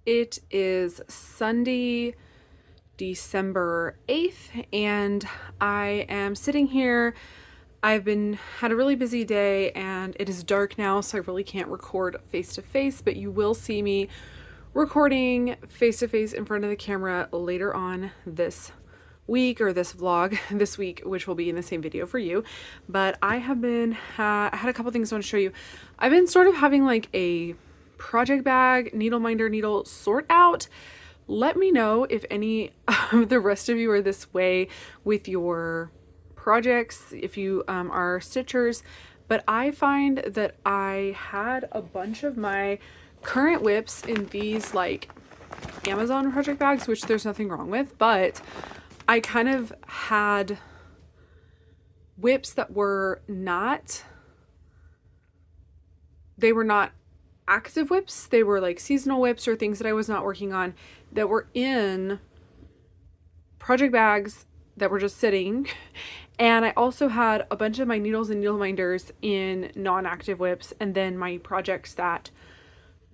It is Sunday, December 8th, and I am sitting here. I've had a really busy day and it is dark now, so I really can't record face to face, but you will see me recording face to face in front of the camera later on this week, or this vlog this week, which will be in the same video for you. But I have I had a couple things I want to show you. I've been sort of having like a project bag, needle minder, needle sort out. Let me know if any of the rest of you are this way with your projects, if you are stitchers. But I find that I had a bunch of my current whips in these like Amazon project bags, which there's nothing wrong with, but I kind of had whips that were not, they were not active whips. They were like seasonal whips or things that I was not working on that were in project bags that were just sitting. And I also had a bunch of my needles and needle minders in non-active whips, and then my projects that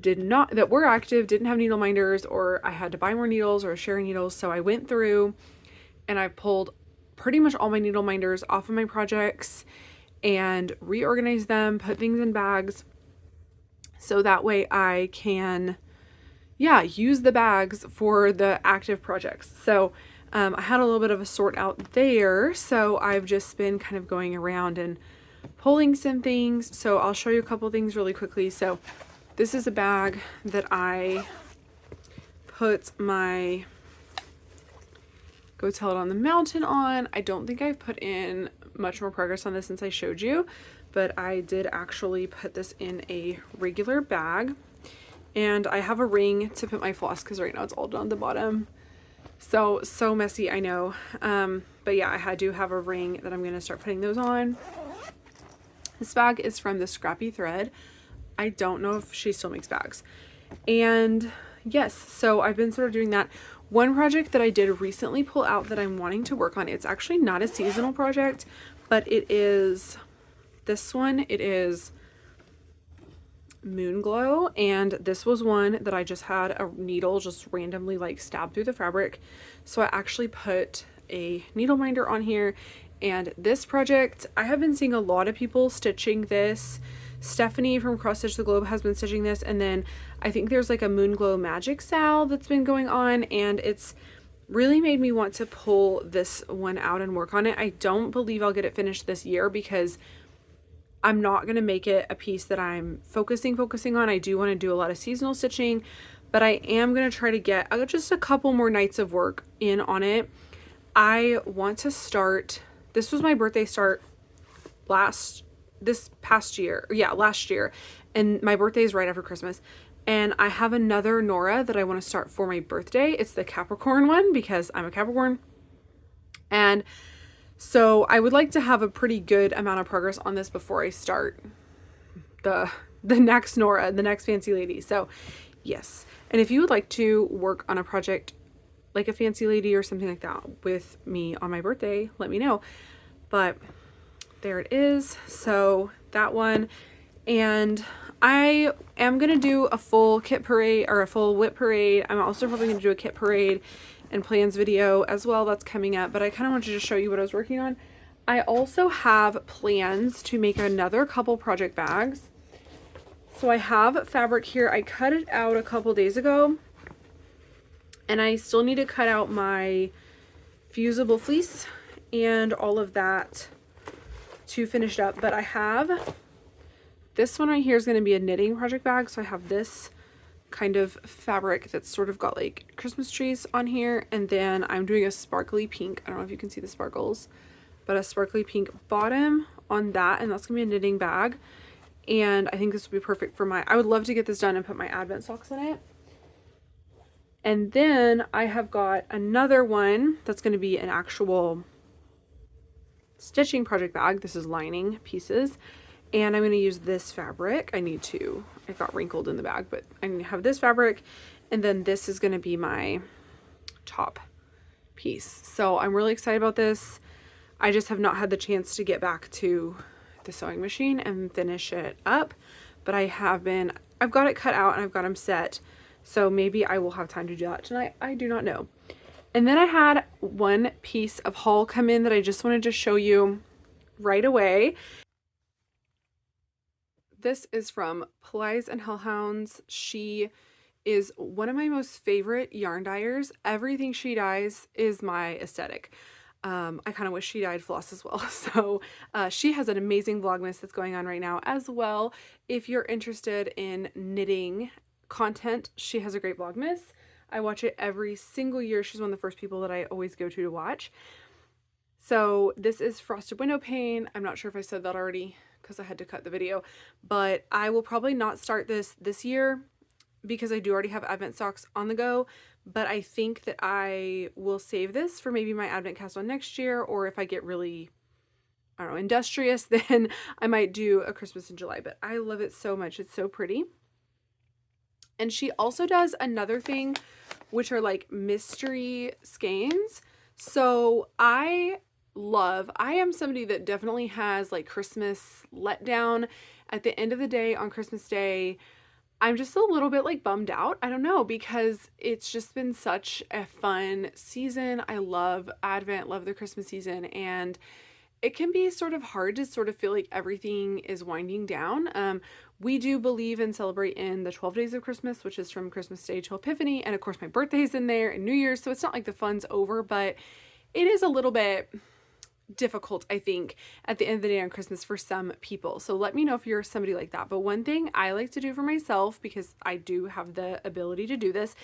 were active didn't have needle minders, or I had to buy more needles or share needles. So I went through and I pulled pretty much all my needle minders off of my projects and reorganized them, put things in bags, so that way I can, use the bags for the active projects. So I had a little bit of a sort out there. So I've just been kind of going around and pulling some things. So I'll show you a couple things really quickly. So this is a bag that I put my Go Tell It on the Mountain on. I don't think I've put in much more progress on this since I showed you, but I did actually put this in a regular bag. And I have a ring to put my floss because right now it's all down the bottom. So messy, I know. But yeah, I do have a ring that I'm going to start putting those on. This bag is from the Scrappy Thread. I don't know if she still makes bags. And yes, so I've been sort of doing that. One project that I did recently pull out that I'm wanting to work on, it's actually not a seasonal project, but it is this one. It is Moon Glow, and this was one that I just had a needle just randomly like stabbed through the fabric. So I actually put a needle minder on here, and this project, I have been seeing a lot of people stitching this. Stephanie from Cross Stitch the Globe has been stitching this, and then I think there's like a Moon Glow Magic Sal that's been going on, and it's really made me want to pull this one out and work on it. I don't believe I'll get it finished this year because I'm not going to make it a piece that I'm focusing on. I do want to do a lot of seasonal stitching, but I am going to try to get just a couple more nights of work in on it. I want to start, this was my birthday start last year, and my birthday is right after Christmas, and I have another Nora that I want to start for my birthday. It's the Capricorn one because I'm a Capricorn, and so I would like to have a pretty good amount of progress on this before I start the next Nora, the next Fancy Lady. So yes, and if you would like to work on a project like a Fancy Lady or something like that with me on my birthday, let me know. But there it is. So that one, and I am gonna do a full kit parade or a full whip parade. I'm also probably gonna do a kit parade and plans video as well. That's coming up, but I kind of wanted to show you what I was working on. I also have plans to make another couple project bags. So I have fabric here. I cut it out a couple days ago, and I still need to cut out my fusible fleece and all of that to finish it up. But I have this one right here is going to be a knitting project bag. So I have this kind of fabric that's sort of got like Christmas trees on here, and then I'm doing a sparkly pink, I don't know if you can see the sparkles, but a sparkly pink bottom on that, and that's gonna be a knitting bag. And I think this would be perfect for I would love to get this done and put my advent socks in it. And then I have got another one that's going to be an actual stitching project bag. This is lining pieces, and I'm going to use this fabric. It got wrinkled in the bag, but I'm going to have this fabric, and then this is going to be my top piece. So I'm really excited about this. I just have not had the chance to get back to the sewing machine and finish it up, but I've got it cut out and I've got them set So maybe I will have time to do that tonight. I do not know. And then I had one piece of haul come in that I just wanted to show you right away. This is from Plies and Hellhounds. She is one of my most favorite yarn dyers. Everything she dyes is my aesthetic. I kind of wish she dyed floss as well. So she has an amazing Vlogmas that's going on right now as well. If you're interested in knitting content, she has a great Vlogmas. I watch it every single year. She's one of the first people that I always go to watch. So this is frosted window pane. I'm not sure if I said that already because I had to cut the video, but I will probably not start this year because I do already have Advent socks on the go, but I think that I will save this for maybe my Advent cast on next year, or if I get really, I don't know, industrious, then I might do a Christmas in July, but I love it so much. It's so pretty. And she also does another thing, which are like mystery skeins. So I am somebody that definitely has like Christmas letdown. At the end of the day, on Christmas Day, I'm just a little bit like bummed out. I don't know, because it's just been such a fun season. I love Advent, love the Christmas season, and it can be sort of hard to sort of feel like everything is winding down. We do believe and celebrate in the 12 days of Christmas, which is from Christmas Day till Epiphany, and of course my birthday's in there and New Year's, so it's not like the fun's over, but it is a little bit difficult, I think, at the end of the day on Christmas for some people. So let me know if you're somebody like that. But one thing I like to do for myself, because I do have the ability to do this,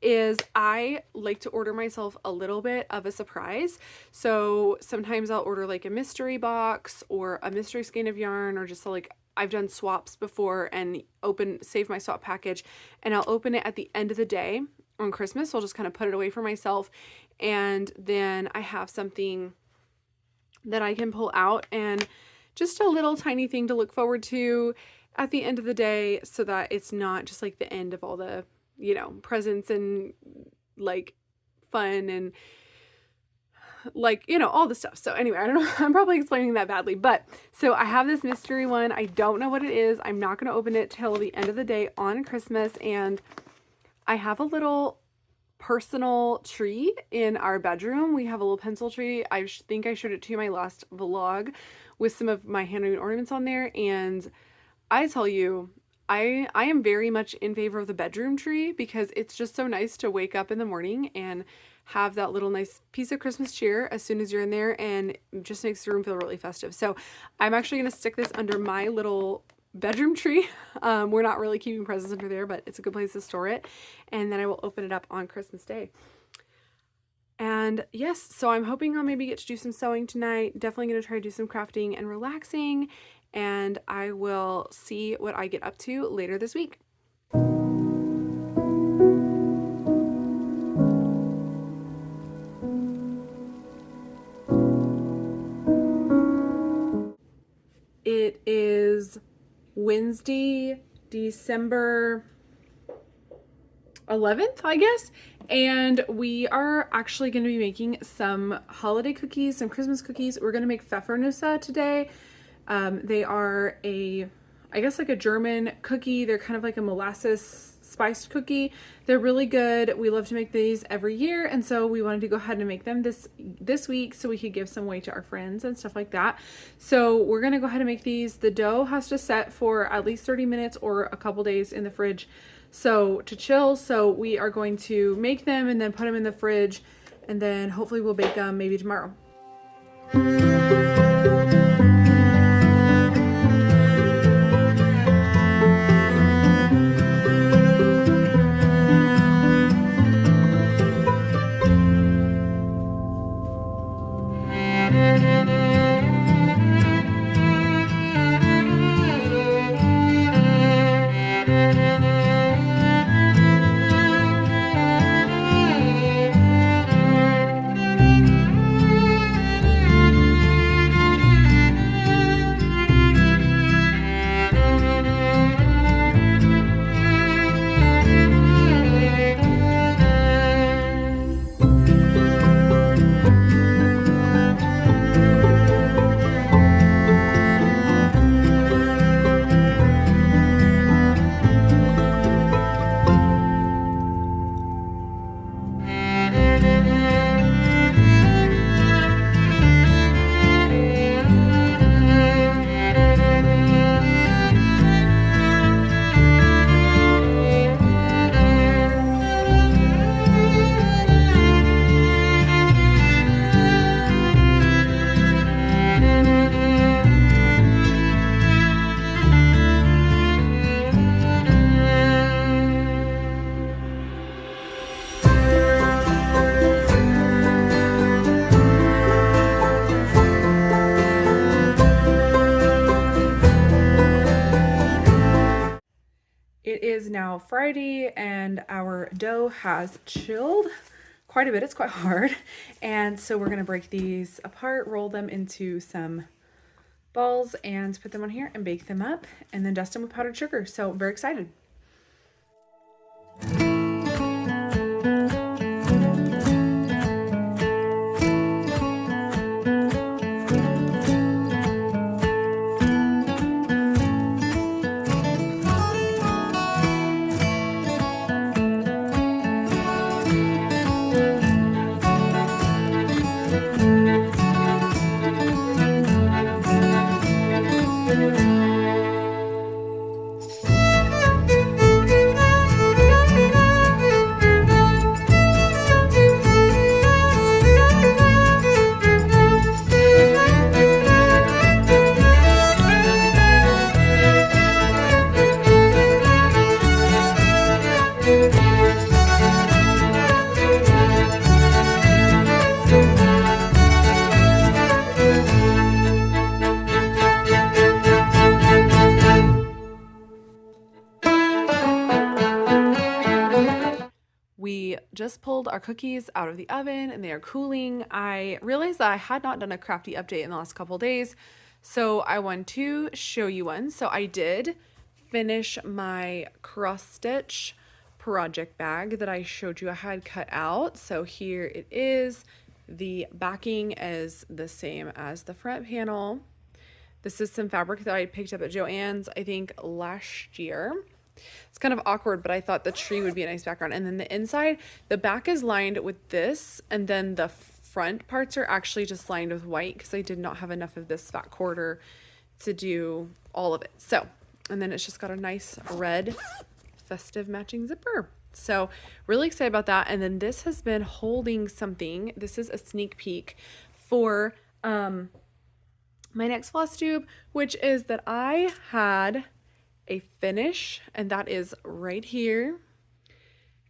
is I like to order myself a little bit of a surprise. So sometimes I'll order like a mystery box or a mystery skein of yarn, or just like I've done swaps before and save my swap package, and I'll open it at the end of the day on Christmas. So I'll just kind of put it away for myself, and then I have something that I can pull out, and just a little tiny thing to look forward to at the end of the day, so that it's not just like the end of all the, you know, presents and like fun and like, you know, all the stuff. So anyway, I don't know, I'm probably explaining that badly, but so I have this mystery one. I don't know what it is. I'm not going to open it till the end of the day on Christmas, and I have a little personal tree in our bedroom. We have a little pencil tree. I think I showed it to you in my last vlog with some of my handmade ornaments on there, and I tell you, I am very much in favor of the bedroom tree, because it's just so nice to wake up in the morning and have that little nice piece of Christmas cheer as soon as you're in there, and it just makes the room feel really festive. So I'm actually going to stick this under my little bedroom tree. We're not really keeping presents under there, but it's a good place to store it, and then I will open it up on Christmas Day. And yes, so I'm hoping I'll maybe get to do some sewing tonight. Definitely going to try to do some crafting and relaxing, and I will see what I get up to later this week. It is Wednesday, December 11th, I guess, and we are actually going to be making some holiday cookies, some Christmas cookies. We're going to make Pfeffernusse today. They are I guess like a German cookie. They're kind of like a molasses spiced cookie. They're really good. We love to make these every year, and so we wanted to go ahead and make them this week so we could give some away to our friends and stuff like that. So we're gonna go ahead and make these. The dough has to set for at least 30 minutes or a couple days in the fridge so to chill. So we are going to make them and then put them in the fridge, and then hopefully we'll bake them maybe tomorrow. it is now Friday and our dough has chilled quite a bit. It's quite hard. And so we're gonna break these apart, roll them into some balls and put them on here and bake them up and then dust them with powdered sugar. So I'm very excited. We just pulled our cookies out of the oven and they are cooling. I realized that I had not done a crafty update in the last couple days, so I want to show you one. So I did finish my cross stitch project bag that I showed you I had cut out. So here it is. The backing is the same as the front panel. This is some fabric that I picked up at Joann's, I think last year. It's kind of awkward, but I thought the tree would be a nice background. And then the inside, the back is lined with this, and then the front parts are actually just lined with white because I did not have enough of this fat quarter to do all of it. So, and then it's just got a nice red festive matching zipper. So really excited about that. And then this has been holding something. This is a sneak peek for my next Flosstube, which is that I had a finish, and that is right here.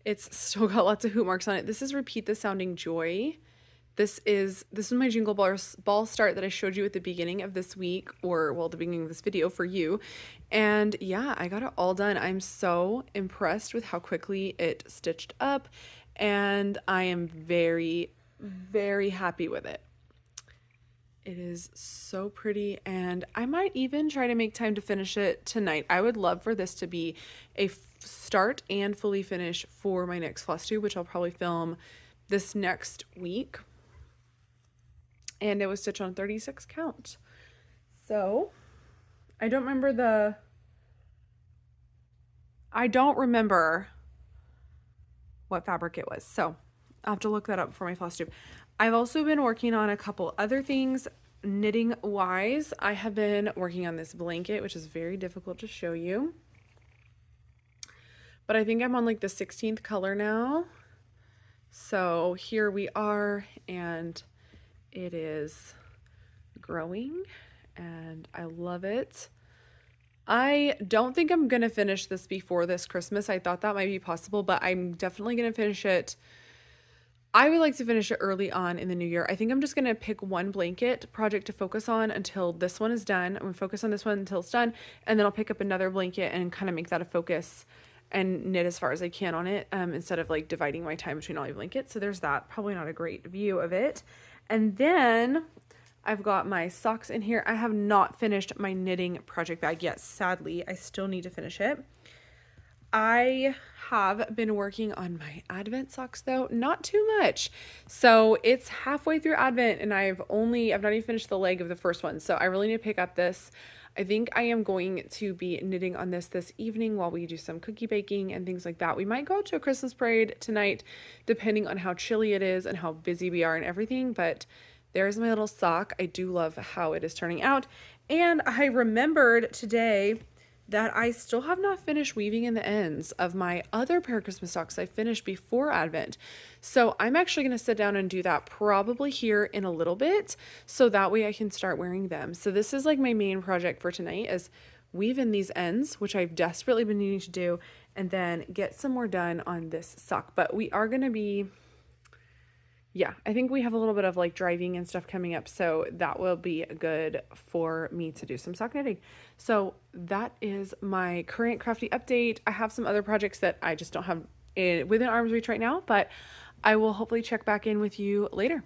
It's still got lots of hoop marks on it. This is Repeat the Sounding Joy. This is my jingle ball start that I showed you at the beginning of this week, or well, the beginning of this video for you. And yeah, I got it all done. I'm so impressed with how quickly it stitched up, and I am very, very happy with it. It is so pretty, and I might even try to make time to finish it tonight. I would love for this to be a start and fully finish for my next Flosstube, which I'll probably film this next week. And it was stitched on 36 count. So I don't remember what fabric it was. So I'll have to look that up for my Flosstube. I've also been working on a couple other things knitting wise. I have been working on this blanket, which is very difficult to show you, but I think I'm on like the 16th color now. So here we are, and it is growing and I love it. I don't think I'm gonna finish this before this Christmas. I thought that might be possible, but I'm definitely gonna finish it. I would like to finish it early on in the new year. I think I'm just going to pick one blanket project to focus on until this one is done. I'm going to focus on this one until it's done, and then I'll pick up another blanket and kind of make that a focus and knit as far as I can on it, instead of like dividing my time between all my blankets. So there's that. Probably not a great view of it. And then I've got my socks in here. I have not finished my knitting project bag yet. Sadly, I still need to finish it. I have been working on my Advent socks though, not too much. So it's halfway through Advent and I've not even finished the leg of the first one. So I really need to pick up this. I think I am going to be knitting on this evening while we do some cookie baking and things like that. We might go to a Christmas parade tonight, depending on how chilly it is and how busy we are and everything. But there's my little sock. I do love how it is turning out. And I remembered today that I still have not finished weaving in the ends of my other pair of Christmas socks I finished before Advent. So I'm actually going to sit down and do that probably here in a little bit, so that way I can start wearing them. So this is like my main project for tonight, is weave in these ends, which I've desperately been needing to do, and then get some more done on this sock. But we are going to be, yeah, I think we have a little bit of like driving and stuff coming up, so that will be good for me to do some sock knitting. So that is my current crafty update. I have some other projects that I just don't have within arm's reach right now, but I will hopefully check back in with you later.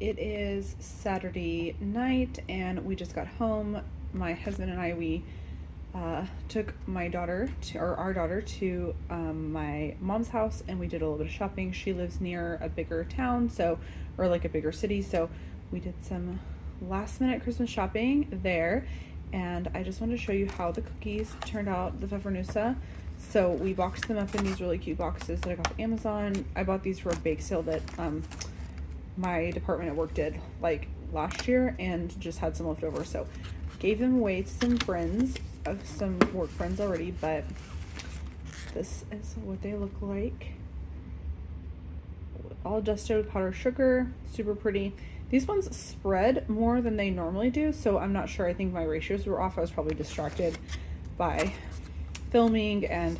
It is Saturday night and we just got home. My husband and I, we took my daughter to, or our daughter to my mom's house, and we did a little bit of shopping. She lives near a bigger town, so, or like a bigger city, so we did some last minute Christmas shopping there. And I just wanted to show you how the cookies turned out, the Pfeffernusse. So we boxed them up in these really cute boxes that I got off Amazon. I bought these for a bake sale that my department at work did like last year, and just had some left over, so gave them away to some friends, some work friends already. But this is what they look like, all dusted with powdered sugar, super pretty. These ones spread more than they normally do, so I'm not sure. I think my ratios were off. I was probably distracted by filming and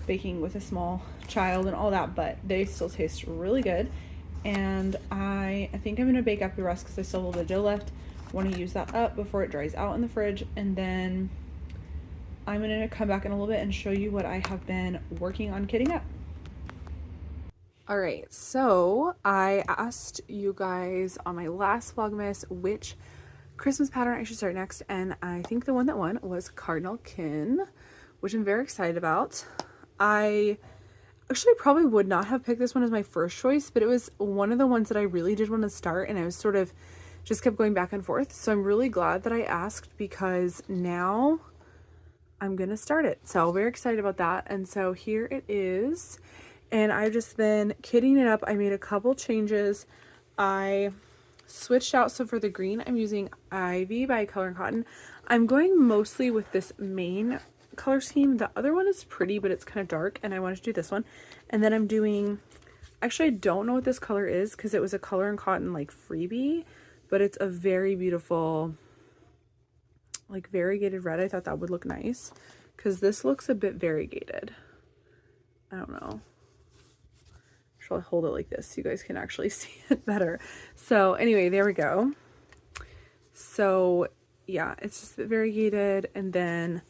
baking with a small child and all that, but they still taste really good. And I think I'm gonna bake up the rest because I still have a little bit of dough left. Want to use that up before it dries out in the fridge, and then I'm gonna come back in a little bit and show you what I have been working on kitting up. All right, so I asked you guys on my last Vlogmas which Christmas pattern I should start next, and I think the one that won was Cardinal Kin, which I'm very excited about. I actually probably would not have picked this one as my first choice, but it was one of the ones that I really did want to start, and I was sort of just kept going back and forth. So I'm really glad that I asked, because now I'm gonna start it. So very excited about that. And so here it is, and I've just been kitting it up. I made a couple changes. I switched out, so for the green I'm using Ivy by Color and Cotton. I'm going mostly with this main color scheme. The other one is pretty, but it's kind of dark, and I wanted to do this one. And then I'm doing, actually I don't know what this color is because it was a Color and Cotton like freebie, but it's a very beautiful like variegated red. I thought that would look nice because this looks a bit variegated. I don't know. Shall I hold it like this so you guys can actually see it better? So anyway, there we go. So yeah, it's just a bit variegated. And then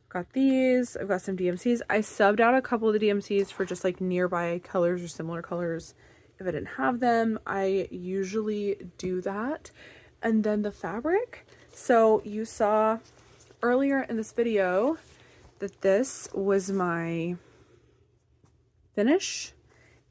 got these. I've got some DMCs. I subbed out a couple of the DMCs for just like nearby colors or similar colors if I didn't have them. I usually do that. And then the fabric. So you saw earlier in this video that this was my finish,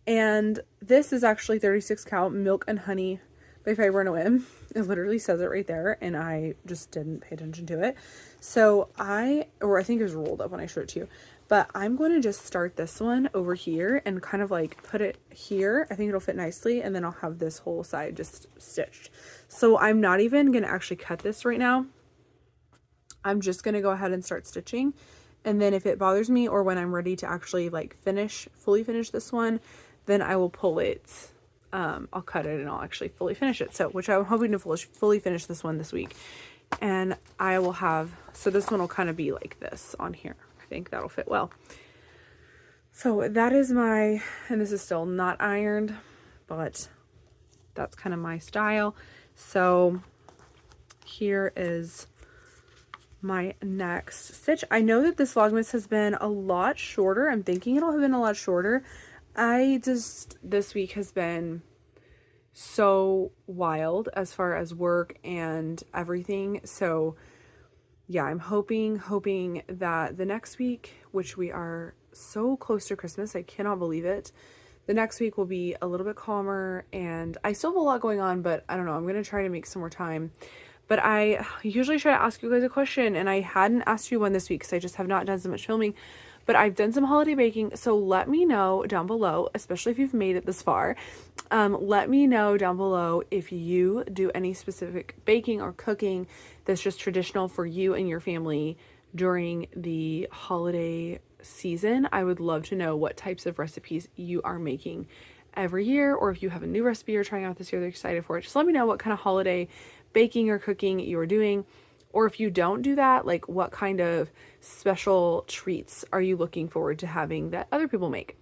and this is actually 36 count Milk and Honey by Fiber and OM. It literally says it right there, and I just didn't pay attention to it. So I think it was rolled up when I showed it to you, but I'm going to just start this one over here and kind of like put it here. I think it'll fit nicely, and then I'll have this whole side just stitched. So I'm not even going to actually cut this right now. I'm just going to go ahead and start stitching, and then if it bothers me, or when I'm ready to actually like fully finish this one, then I will pull it. I'll cut it and I'll actually fully finish it. So, which I'm hoping to fully finish this one this week. And I will have, so this one will kind of be like this on here. I think that'll fit well. So that is my, and this is still not ironed, but that's kind of my style. So here is my next stitch. I know that this Vlogmas has been a lot shorter. I'm thinking it'll have been a lot shorter. This week has been so wild as far as work and everything. So yeah, I'm hoping that the next week, which we are so close to Christmas, I cannot believe it. The next week will be a little bit calmer, and I still have a lot going on, but I don't know, I'm going to try to make some more time. But I usually try to ask you guys a question, and I hadn't asked you one this week because I just have not done so much filming. But I've done some holiday baking, so let me know down below, especially if you've made it this far. Let me know down below if you do any specific baking or cooking that's just traditional for you and your family during the holiday season. I would love to know what types of recipes you are making every year, or if you have a new recipe you're trying out this year that you're excited for. Just let me know what kind of holiday baking or cooking you're doing. Or if you don't do that, like what kind of special treats are you looking forward to having that other people make?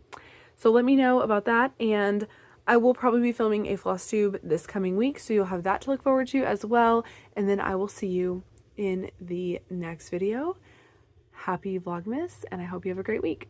So let me know about that, and I will probably be filming a Flosstube this coming week, so you'll have that to look forward to as well. And then I will see you in the next video. Happy Vlogmas, and I hope you have a great week.